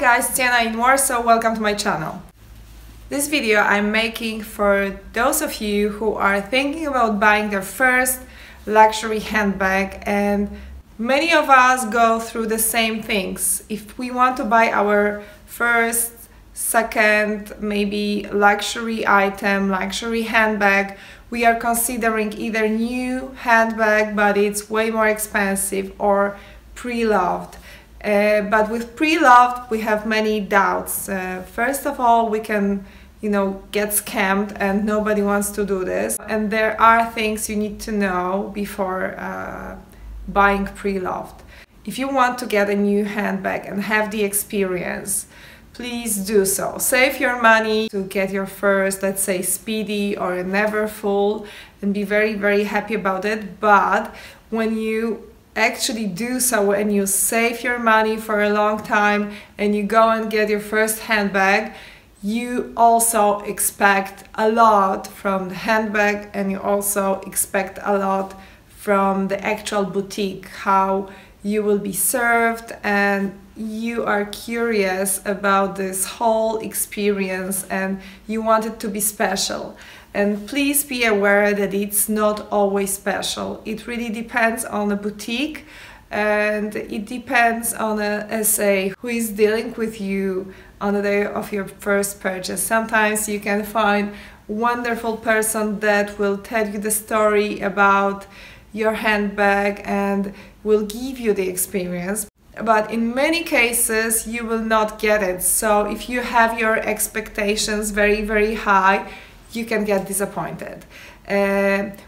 guys, it's Anna in Warsaw. Welcome to my channel. This video I'm making for those of you who are thinking about buying their first luxury handbag, and many of us go through the same things. If we want to buy our first, second, maybe luxury item, luxury handbag, we are considering either new handbag but it's way more expensive, or pre-loved. But with pre-loved we have many doubts. First of all, we can get scammed, and nobody wants to do this. And there are things you need to know before buying pre-loved. If you want to get a new handbag and have the experience, please do so. Save your money to get your first, let's say, speedy or a never full, and be very, very happy about it. But when you actually do so and you save your money for a long time and you go and get your first handbag, you also expect a lot from the handbag, and you also expect a lot from the actual boutique, how you will be served, and you are curious about this whole experience and you want it to be special. And please be aware that it's not always special. It really depends on the boutique, and it depends on a SA who is dealing with you on the day of your first purchase. Sometimes you can find a wonderful person that will tell you the story about your handbag and will give you the experience. But in many cases you will not get it. So if you have your expectations very, very high, you can get disappointed.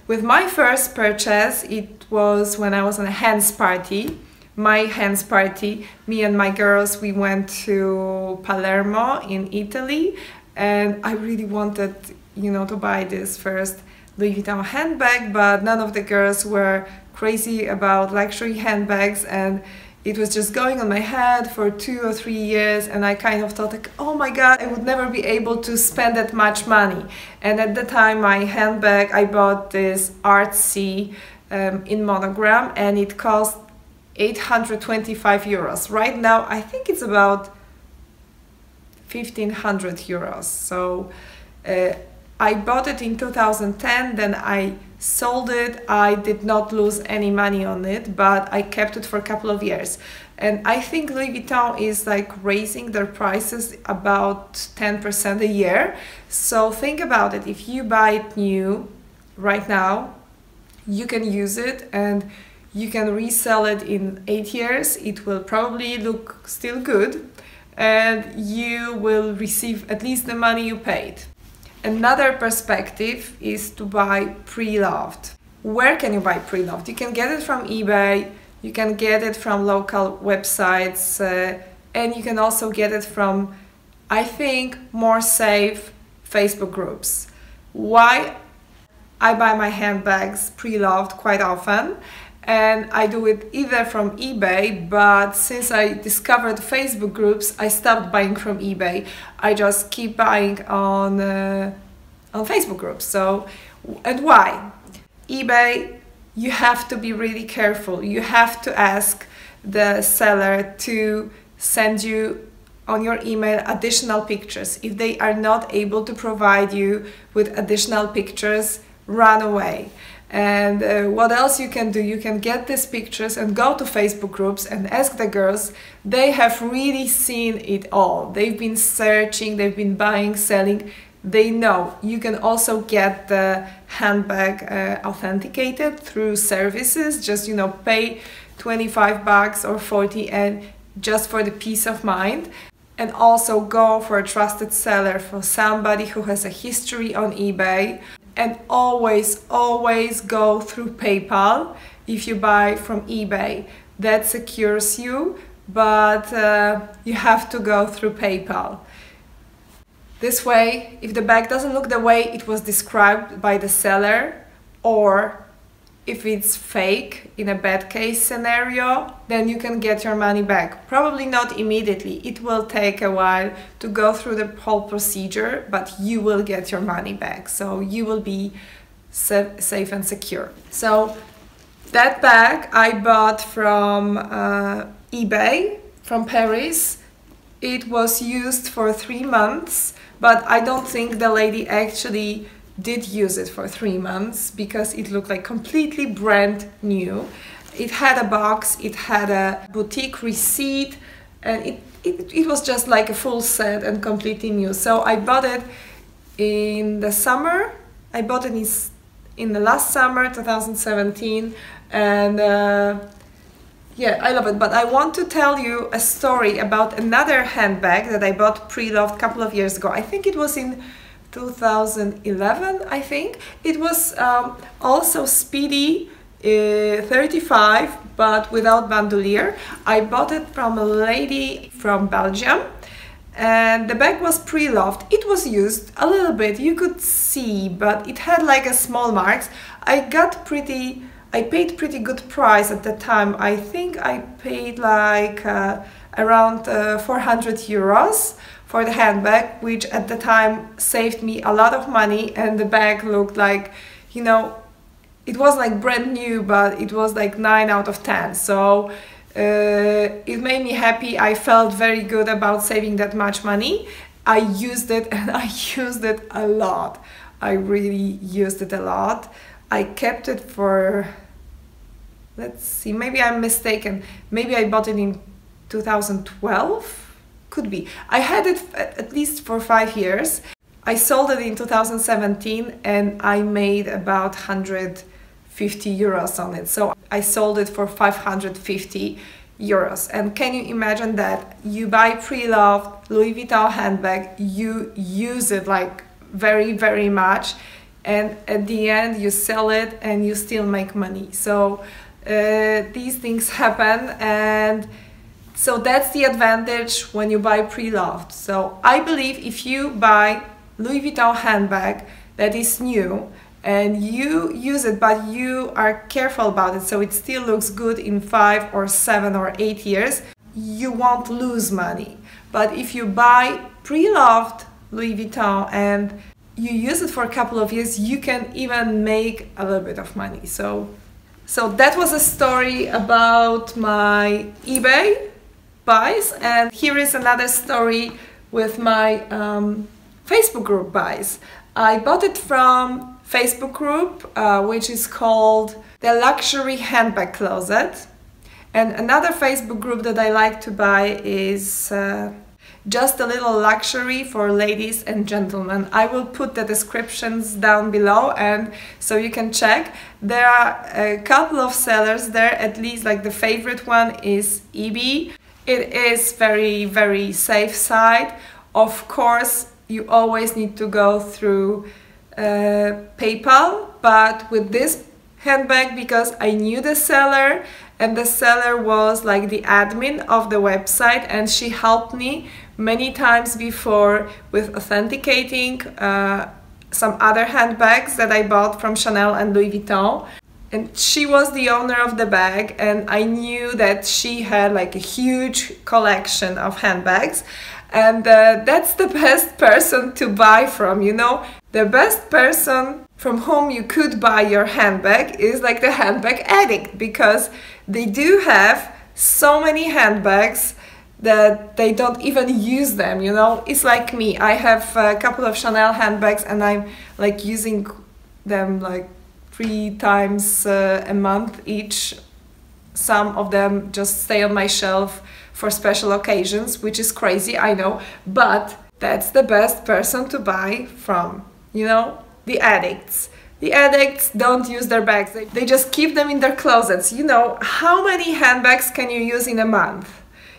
With my first purchase, it was when I was on a hands party. My hands party, me and my girls, we went to Palermo in Italy, and I really wanted, to buy this first Louis Vuitton handbag, but none of the girls were crazy about luxury handbags, and it was just going on my head for 2 or 3 years, and I kind of thought like, oh my god, I would never be able to spend that much money. And at the time, my handbag, I bought this artsy in monogram, and it cost 825 euros. Right now, I think it's about 1500 euros. So I bought it in 2010, then I sold it. I did not lose any money on it, but I kept it for a couple of years. And I think Louis Vuitton is like raising their prices about 10% a year. So think about it. If you buy it new right now, you can use it and you can resell it in 8 years. It will probably look still good, and you will receive at least the money you paid. Another perspective is to buy pre-loved. Where can you buy pre-loved? You can get it from eBay, you can get it from local websites, and you can also get it from, I think, more safe Facebook groups. Why? I buy my handbags pre-loved quite often, and I do it either from eBay, but since I discovered Facebook groups, I stopped buying from eBay. I just keep buying on Facebook groups. So, and why? eBay, you have to be really careful. You have to ask the seller to send you on your email additional pictures. If they are not able to provide you with additional pictures, run away. And what else you can do? You can get these pictures and go to Facebook groups and ask the girls. They have really seen it all. They've been searching, they've been buying, selling. They know. You can also get the handbag authenticated through services. Just pay 25 bucks or 40, and just for the peace of mind. And also go for a trusted seller, for somebody who has a history on eBay. And always, always go through PayPal if you buy from eBay. That secures you, but you have to go through PayPal. This way, if the bag doesn't look the way it was described by the seller, or if it's fake in a bad case scenario, then you can get your money back. Probably not immediately. It will take a while to go through the whole procedure, but you will get your money back. So you will be safe and secure. So that bag I bought from eBay, from Paris. It was used for 3 months, but I don't think the lady actually did use it for 3 months because it looked like completely brand new. It had a box, it had a boutique receipt, and it was just like a full set and completely new. So I bought it in the summer. I bought it in the last summer, 2017, and yeah, I love it. But I want to tell you a story about another handbag that I bought pre-loved a couple of years ago. I think it was in 2011, I think. It was also Speedy 35, but without bandolier. I bought it from a lady from Belgium, and the bag was pre-loved. It was used a little bit, you could see, but it had like a small marks. I paid pretty good price at the time. I think I paid like around 400 euros for the handbag, which at the time saved me a lot of money, and the bag looked like, you know, it was like brand new, but it was like 9 out of 10. So it made me happy. I felt very good about saving that much money. I used it, and I used it a lot. I really used it a lot. I kept it for, let's see, maybe I'm mistaken. Maybe I bought it in 2012? Could be. I had it at least for 5 years. I sold it in 2017 and I made about 150 euros on it. So I sold it for 550 euros. And can you imagine that? You buy pre-loved Louis Vuitton handbag, you use it like very, very much, and at the end you sell it and you still make money. So these things happen, and so that's the advantage when you buy pre-loved. So I believe if you buy Louis Vuitton handbag that is new and you use it, but you are careful about it, so it still looks good in 5 or 7 or 8 years, you won't lose money. But if you buy pre-loved Louis Vuitton and you use it for a couple of years, you can even make a little bit of money. So that was a story about my eBay buys, and here is another story with my Facebook group buys. I bought it from Facebook group, which is called the Luxury Handbag Closet. And another Facebook group that I like to buy is Just a Little Luxury for Ladies and Gentlemen. I will put the descriptions down below, and so you can check. There are a couple of sellers there, at least like the favorite one is eBay. It is very, very safe side. Of course, you always need to go through PayPal, but with this handbag, because I knew the seller and the seller was like the admin of the website, and she helped me many times before with authenticating some other handbags that I bought from Chanel and Louis Vuitton. And she was the owner of the bag, and I knew that she had like a huge collection of handbags, and that's the best person to buy from, you know. The best person from whom you could buy your handbag is like the handbag addict, because they do have so many handbags that they don't even use them, you know. It's like me. I have a couple of Chanel handbags and I'm like using them like 3 times a month each. Some of them just stay on my shelf for special occasions, which is crazy, I know, but that's the best person to buy from, you know, the addicts. The addicts don't use their bags, they just keep them in their closets. You know, how many handbags can you use in a month?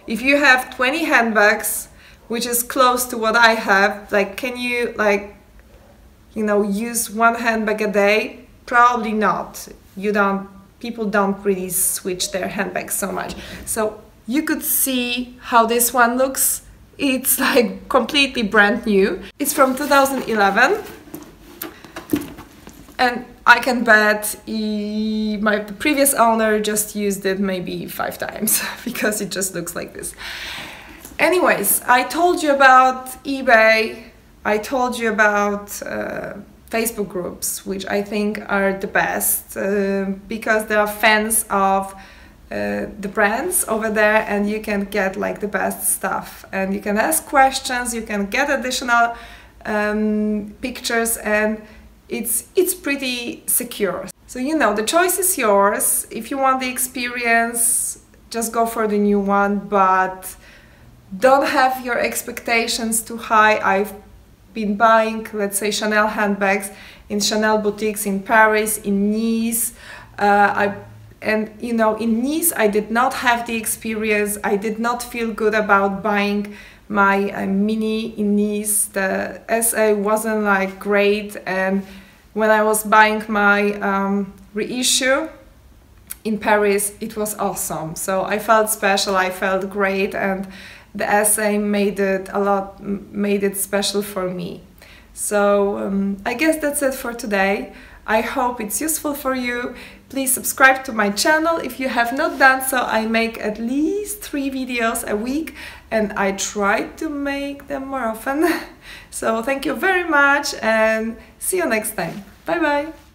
If you have 20 handbags, which is close to what I have, like, can you, like, you know, use 1 handbag a day? Probably not. People don't really switch their handbags so much. So you could see how this one looks. It's like completely brand new. It's from 2011. And I can bet the previous owner just used it maybe 5 times because it just looks like this. Anyways, I told you about eBay, I told you about Facebook groups, which I think are the best because they are fans of the brands over there, and you can get like the best stuff, and you can ask questions, you can get additional pictures, and it's pretty secure. So you know, the choice is yours. If you want the experience, just go for the new one, but don't have your expectations too high. I've been buying, let's say, Chanel handbags in Chanel boutiques in Paris, in Nice, and you know, in Nice I did not have the experience. I did not feel good about buying my mini in Nice. The SA wasn't like great, and when I was buying my reissue in Paris, it was awesome. So I felt special, I felt great, and the SA made it special for me. So I guess that's it for today. I hope it's useful for you. Please subscribe to my channel if you have not done so. I make at least 3 videos a week, and I try to make them more often. So thank you very much, and see you next time. Bye bye!